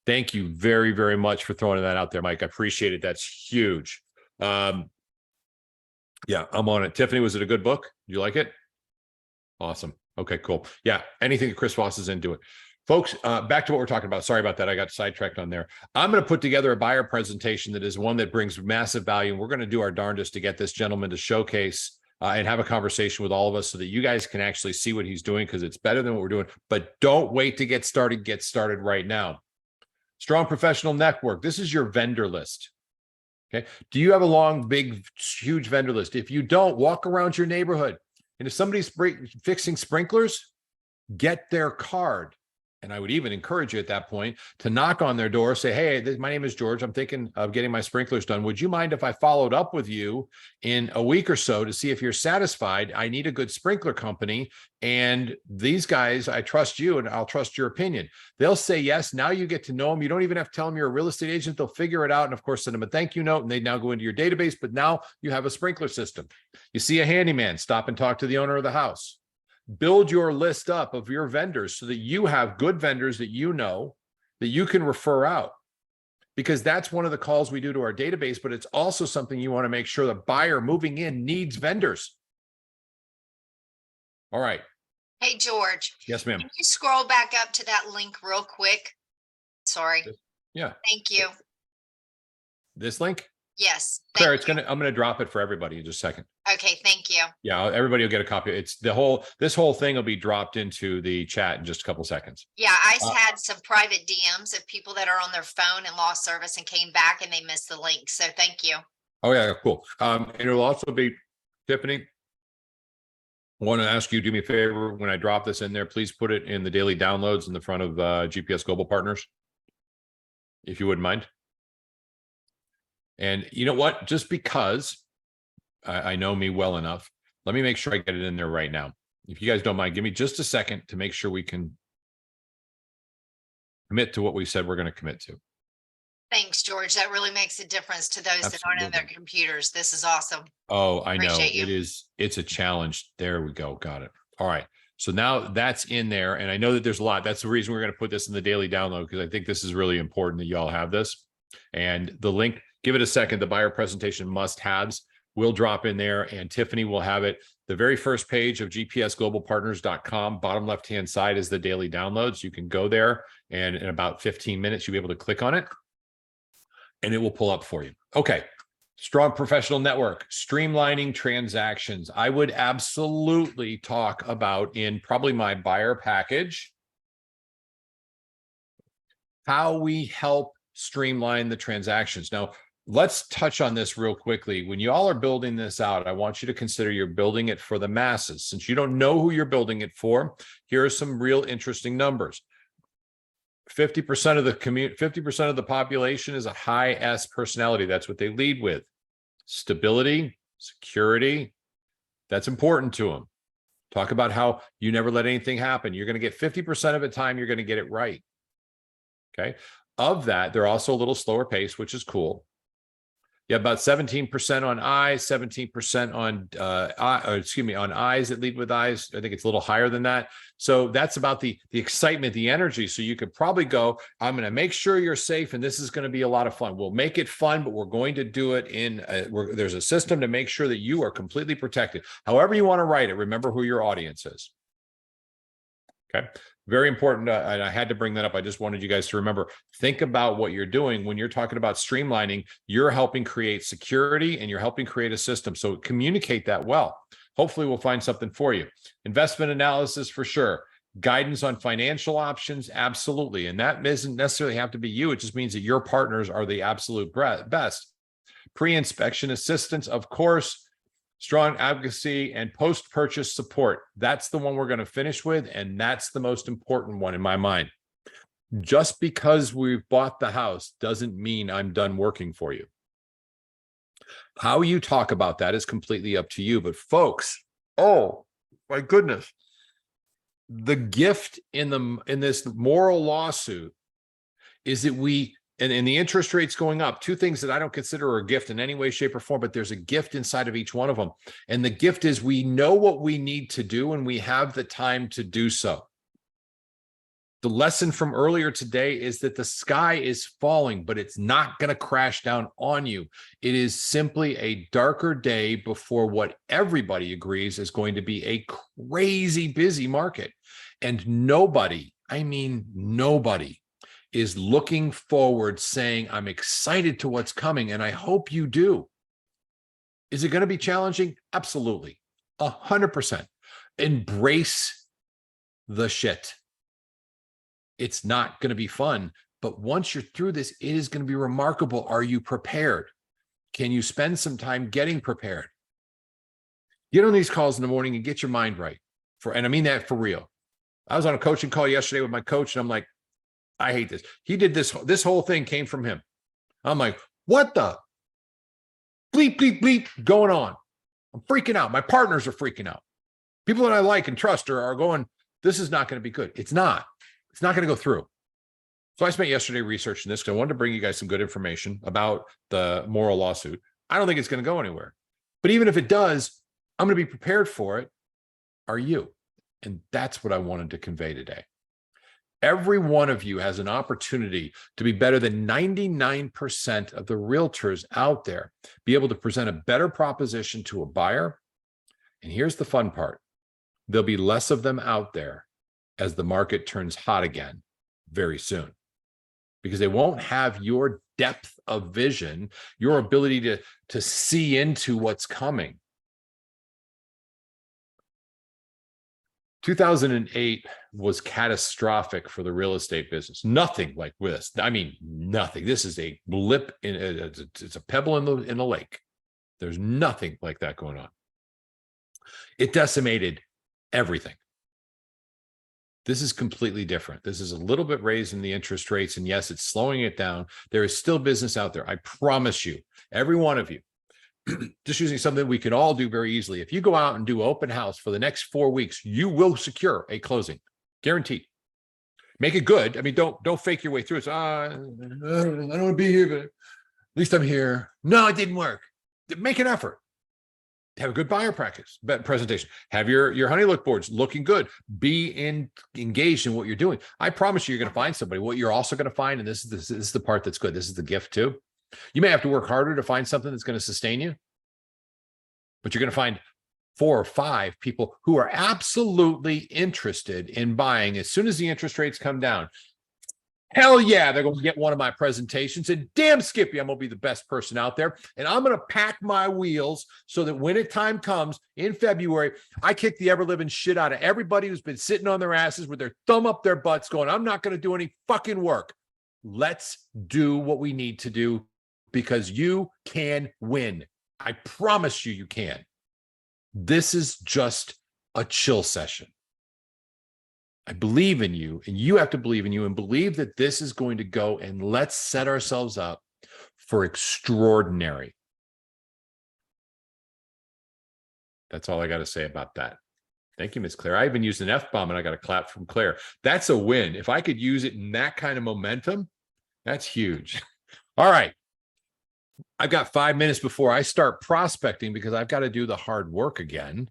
Thank you very, very much for throwing that out there, Mike. I appreciate it. That's huge. Yeah, I'm on it. Tiffany, was it a good book? You like it? Awesome. Okay, cool. Yeah, anything that Chris Voss is in, do it. Folks, back to what we're talking about. Sorry about that. I got sidetracked on there. I'm going to put together a buyer presentation that is one that brings massive value. And we're going to do our darndest to get this gentleman to showcase and have a conversation with all of us so that you guys can actually see what he's doing, because it's better than what we're doing. But don't wait to get started. Get started right now. Strong Professional Network. This is your vendor list. Okay. Do you have a long, big, huge vendor list? If you don't, walk around your neighborhood. And if somebody's fixing sprinklers, get their card. And I would even encourage you at that point to knock on their door, say, hey, my name is George. I'm thinking of getting my sprinklers done. Would you mind if I followed up with you in a week or so to see if you're satisfied? I need a good sprinkler company. And these guys, I trust you and I'll trust your opinion. They'll say yes. Now you get to know them. You don't even have to tell them you're a real estate agent. They'll figure it out. And of course, send them a thank you note and they now go into your database. But now you have a sprinkler system. You see a handyman, stop and talk to the owner of the house. Build your list up of your vendors so that you have good vendors that you know that you can refer out, because that's one of the calls we do to our database, but it's also something you want to make sure the buyer moving in needs vendors. All right. Hey, George. Yes, ma'am. Can you scroll back up to that link real quick? Sorry. Yeah. Thank you. This link? Yes. Claire, thank you. I'm going to drop it for everybody in just a second. Okay, thank you. Yeah, everybody will get a copy. It's this whole thing will be dropped into the chat in just a couple seconds. Yeah, I had some private DMs of people that are on their phone and lost service and came back and they missed the link. So thank you. Oh yeah, cool. And it'll also be, Tiffany, I want to ask you, do me a favor, when I drop this in there, please put it in the daily downloads in the front of GPS Global Partners, if you wouldn't mind. And you know what? Just because I know me well enough, let me make sure I get it in there right now. If you guys don't mind, give me just a second to make sure we can commit to what we said we're going to commit to. Thanks, George. That really makes a difference to those that aren't on their Absolutely. computers. This is awesome. Oh, I know. Appreciate you. It's a challenge. There we go. Got it. All right. So now that's in there. And I know that there's a lot. That's the reason we're going to put this in the daily download, because I think this is really important that you all have this. And the link, give it a second. The buyer presentation must-haves will drop in there, and Tiffany will have it. The very first page of gpsglobalpartners.com, bottom left-hand side is the daily downloads. You can go there, and in about 15 minutes, you'll be able to click on it, and it will pull up for you. Okay. Strong Professional Network, streamlining transactions. I would absolutely talk about in probably my buyer package how we help streamline the transactions. Now, let's touch on this real quickly. When you all are building this out, I want you to consider you're building it for the masses. Since you don't know who you're building it for, here are some real interesting numbers. 50% of the community, 50% of the population is a high S personality. That's what they lead with. Stability, security, that's important to them. Talk about how you never let anything happen. You're going to get 50% of the time, you're going to get it right. Okay. Of that, they're also a little slower pace, which is cool. You have about 17% on eyes, 17% on on eyes that lead with eyes. I think it's a little higher than that. So that's about the excitement, the energy. So you could probably go, I'm going to make sure you're safe, and this is going to be a lot of fun. We'll make it fun, but we're going to do it there's a system to make sure that you are completely protected. However you want to write it, remember who your audience is. Okay. Very important. And I had to bring that up. I just wanted you guys to remember, think about what you're doing when you're talking about streamlining. You're helping create security and you're helping create a system. So communicate that well. Hopefully we'll find something for you. Investment analysis for sure. Guidance on financial options. Absolutely. And that doesn't necessarily have to be you. It just means that your partners are the absolute best. Pre-inspection assistance, of course. Strong advocacy and post-purchase support. That's the one we're going to finish with, and that's the most important one in my mind. Just because we've bought the house doesn't mean I'm done working for you. How you talk about that is completely up to you. But folks, oh my goodness, the gift in this moral lawsuit is that and the interest rates going up, two things that I don't consider a gift in any way, shape, or form, but there's a gift inside of each one of them. And the gift is we know what we need to do and we have the time to do so. The lesson from earlier today is that the sky is falling, but it's not going to crash down on you. It is simply a darker day before what everybody agrees is going to be a crazy busy market. And nobody, I mean, nobody is looking forward saying, I'm excited to what's coming. And I hope you do. Is it going to be challenging? Absolutely. 100%. Embrace the shit. It's not going to be fun, but once you're through this, it is going to be remarkable. Are you prepared? Can you spend some time getting prepared? Get on these calls in the morning and get your mind right. And I mean that for real. I was on a coaching call yesterday with my coach, and I'm like, I hate this. He did this whole thing came from him. I'm like, what the bleep, bleep, bleep going on? I'm freaking out. My partners are freaking out. People that I like and trust are going, this is not going to be good. It's not going to go through. So I spent yesterday researching this because I wanted to bring you guys some good information about the moral lawsuit. I don't think it's going to go anywhere. But even if it does, I'm going to be prepared for it. Are you? And that's what I wanted to convey today. Every one of you has an opportunity to be better than 99% of the realtors out there, be able to present a better proposition to a buyer. And here's the fun part. There'll be less of them out there as the market turns hot again very soon, because they won't have your depth of vision, your ability to see into what's coming. 2008 was catastrophic for the real estate business. Nothing like this. I mean, nothing. This is a blip it's a pebble in the lake. There's nothing like that going on. It decimated everything. This is completely different. This is a little bit raised in the interest rates, and yes, it's slowing it down. There is still business out there. I promise you, every one of you, just using something we can all do very easily. If you go out and do open house for the next 4 weeks, you will secure a closing, guaranteed. Make it good. I mean, don't fake your way through it. So, I don't want to be here, but at least I'm here. No, it didn't work. Make an effort. Have a good buyer practice presentation. Have your honey look boards looking good. Be engaged in what you're doing. I promise you're going to find somebody. What you're also going to find, and this is the part that's good. This is the gift too. You may have to work harder to find something that's going to sustain you, but you're going to find 4 or 5 people who are absolutely interested in buying as soon as the interest rates come down. Hell yeah, they're going to get one of my presentations, and damn Skippy, I'm going to be the best person out there, and I'm going to pack my wheels so that when time comes in February, I kick the ever-living shit out of everybody who's been sitting on their asses with their thumb up their butts going, I'm not going to do any fucking work. Let's do what we need to do, because you can win. I promise you, you can. This is just a chill session. I believe in you, and you have to believe in you and believe that this is going to go, and let's set ourselves up for extraordinary. That's all I got to say about that. Thank you, Miss Claire. I even used an F-bomb and I got a clap from Claire. That's a win. If I could use it in that kind of momentum, that's huge. All right. I've got 5 minutes before I start prospecting because I've got to do the hard work again.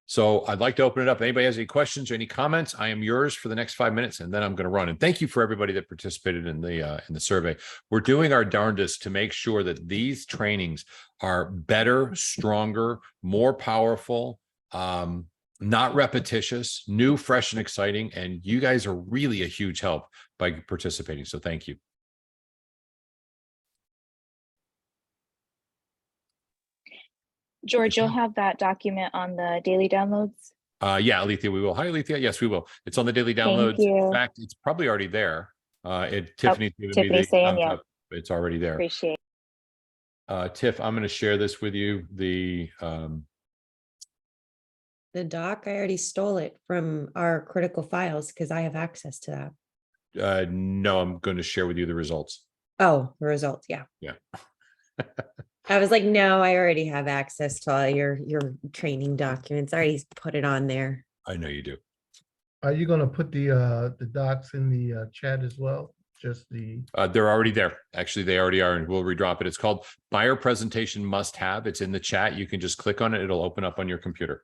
So I'd like to open it up. Anybody has any questions or any comments? I am yours for the next 5 minutes, and then I'm going to run. And thank you for everybody that participated in the survey. We're doing our darndest to make sure that these trainings are better, stronger, more powerful, not repetitious, new, fresh, and exciting. And you guys are really a huge help by participating. So thank you. George, you'll have that document on the daily downloads. Yeah, Alethea, we will. Hi, Alethea. Yes, we will. It's on the daily downloads. you. In fact, it's probably already there. Tiffany's given me Tiffany's the saying, thumbs yeah. up. It's already there. Appreciate. Tiff, I'm going to share this with you. The doc, I already stole it from our critical files because I have access to that. no, I'm going to share with you the results. Oh, the results. Yeah. Yeah. I was like, no, I already have access to all your training documents. I already put it on there. I know you do. Are you gonna put the docs in the chat as well? Just the, They're already there. Actually, they already are, and we'll redrop it. It's called Buyer Presentation Must Have. It's in the chat. You can just click on it. It'll open up on your computer.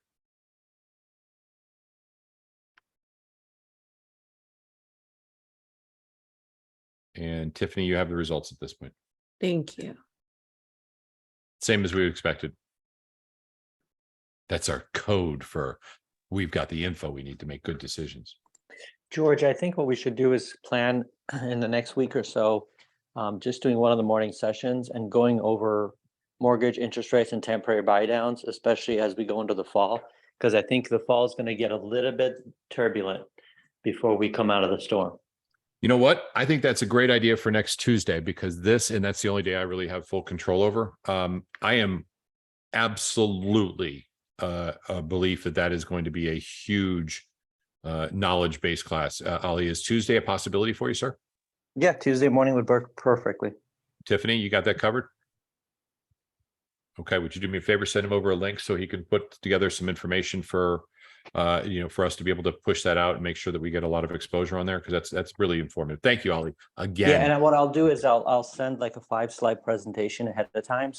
And Tiffany, you have the results at this point. Thank you. Same as we expected. That's our code for we've got the info we need to make good decisions. George, I think what we should do is plan in the next week or so, just doing one of the morning sessions and going over mortgage interest rates and temporary buy downs, especially as we go into the fall, because I think the fall is going to get a little bit turbulent before we come out of the storm. You know what? I think that's a great idea for next Tuesday because and that's the only day I really have full control over. I am absolutely a belief that is going to be a huge knowledge-based class. Ali, is Tuesday a possibility for you, sir? Yeah, Tuesday morning would work perfectly. Tiffany, you got that covered? Okay, would you do me a favor, send him over a link so he can put together some information for for us to be able to push that out and make sure that we get a lot of exposure on there, because that's really informative. Thank you, Ali. Again. Yeah, and what I'll do is I'll send like a 5-slide presentation ahead of time.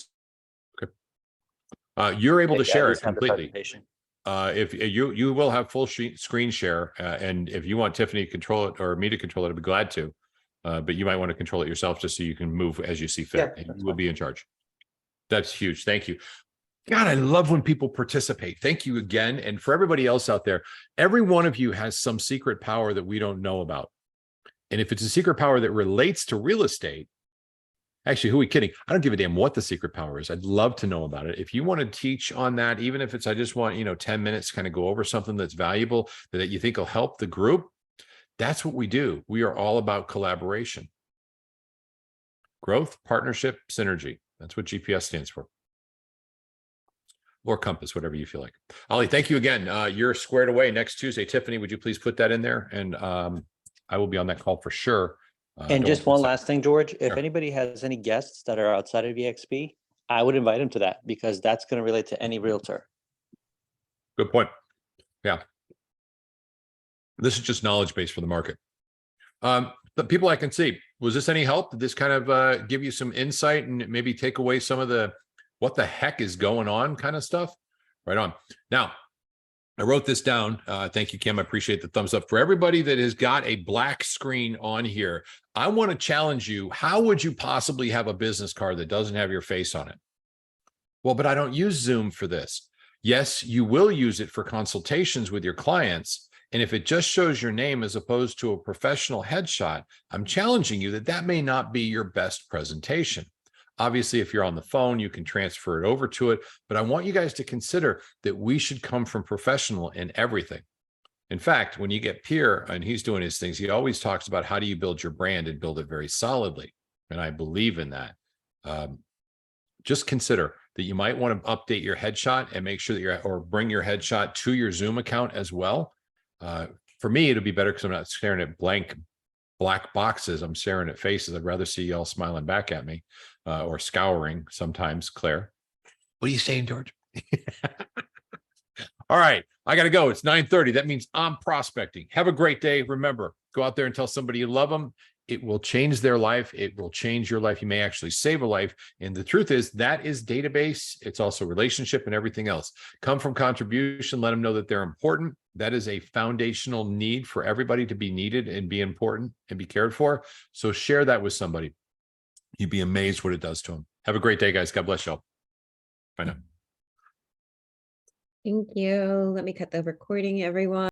You're able to Maybe I share it just have the completely. presentation. If you will have full screen share, and if you want Tiffany to control it or me to control it, I'd be glad to. But you might want to control it yourself just so you can move as you see fit. Yeah, And that's you will fine. be in charge. That's huge. Thank you. God, I love when people participate. Thank you again. And for everybody else out there, every one of you has some secret power that we don't know about. And if it's a secret power that relates to real estate, actually, who are we kidding? I don't give a damn what the secret power is. I'd love to know about it. If you want to teach on that, even if it's, I just want, 10 minutes to kind of go over something that's valuable that you think will help the group, that's what we do. We are all about collaboration. Growth, partnership, synergy. That's what GPS stands for. Or Compass, whatever you feel like. Ali, thank you again. You're squared away next Tuesday. Tiffany, would you please put that in there? And I will be on that call for sure. And just one last thing, George, if Sure. anybody has any guests that are outside of EXP, I would invite them to that because that's going to relate to any realtor. Good point. Yeah. This is just knowledge base for the market. The people I can see, was this any help? Did this kind of give you some insight and maybe take away some of the what the heck is going on kind of stuff? Right on. Now, I wrote this down. Thank you, Kim. I appreciate the thumbs up. For everybody that has got a black screen on here, I want to challenge you. How would you possibly have a business card that doesn't have your face on it? Well, but I don't use Zoom for this. Yes, you will use it for consultations with your clients. And if it just shows your name as opposed to a professional headshot, I'm challenging you that may not be your best presentation. Obviously, if you're on the phone, you can transfer it over to it. But I want you guys to consider that we should come from professional in everything. In fact, when you get Pierre and he's doing his things, he always talks about how do you build your brand and build it very solidly. And I believe in that. Just consider that you might want to update your headshot and make sure that or bring your headshot to your Zoom account as well. For me, it'll be better because I'm not staring at black boxes. I'm staring at faces. I'd rather see y'all smiling back at me or scouring sometimes. Claire, what are you saying, George? All All right, I gotta go. It's 9:30. That means I'm prospecting. Have a great day. Remember, go out there and tell somebody you love them. It will change their life. It will change your life. You may actually save a life. And the truth is that is database. It's also relationship and everything else. Come from contribution. Let them know that they're important. That is a foundational need for everybody to be needed and be important and be cared for. So share that with somebody. You'd be amazed what it does to them. Have a great day, guys. God bless y'all. Bye now. Thank you. Let me cut the recording, everyone.